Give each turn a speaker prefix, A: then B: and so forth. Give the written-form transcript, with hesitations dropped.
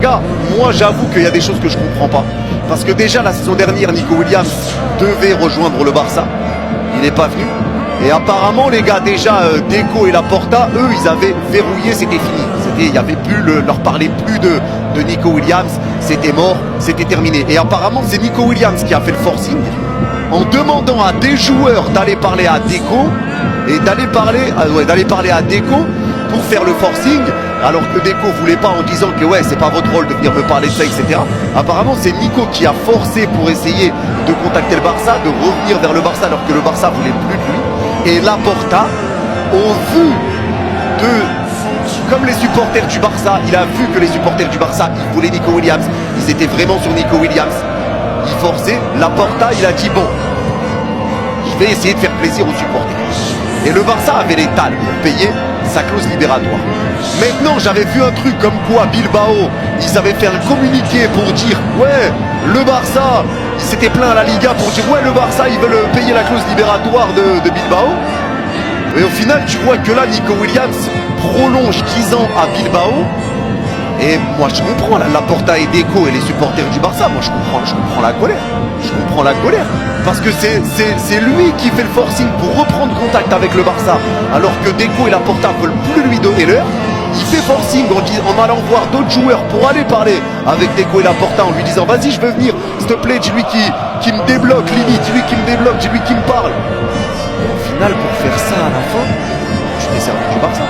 A: gars, moi j'avoue qu'il y a des choses que je comprends pas. Parce que déjà la saison dernière, Nico Williams devait rejoindre le Barça. Il n'est pas venu. Et apparemment les gars, déjà Deco et Laporta, eux ils avaient verrouillé, c'était fini. Il n'y avait plus, leur parlait plus de Nico Williams, c'était mort, c'était terminé. Et apparemment c'est Nico Williams qui a fait le forcing en demandant à des joueurs d'aller parler à Deco et d'aller parler à Deco pour faire le forcing, alors que Deco voulait pas, en disant que ouais c'est pas votre rôle de venir me parler de ça, etc. Apparemment c'est Nico qui a forcé pour essayer de contacter le Barça, de revenir vers le Barça alors que le Barça voulait plus de lui. Et Laporta, au vu de, comme les supporters du Barça, il a vu que les supporters du Barça ils voulaient Nico Williams, ils étaient vraiment sur Nico Williams, il forçait. Laporta il a dit bon, je vais essayer de faire plaisir aux supporters. Et le Barça avait les talles pour payer sa clause libératoire. Maintenant j'avais vu un truc comme quoi Bilbao, ils avaient fait un communiqué pour dire ouais le Barça, ils s'étaient plaints à la Liga pour dire ouais le Barça ils veulent payer la clause libératoire de Bilbao. Et au final tu vois que là Nico Williams prolonge 10 ans à Bilbao. Et moi je comprends Laporta et Deco et les supporters du Barça, moi je comprends la colère. Je comprends la colère. Parce que c'est lui qui fait le forcing pour reprendre contact avec le Barça. Alors que Deco et Laporta ne veulent plus lui donner l'heure. Il fait forcing en allant voir d'autres joueurs pour aller parler avec Deco et Laporta en lui disant vas-y je veux venir, s'il te plaît, dis-lui qui me débloque limite, dis-lui qui me débloque, dis-lui qui me parle. Et au final pour faire ça à la fin, tu t'es servi du Barça.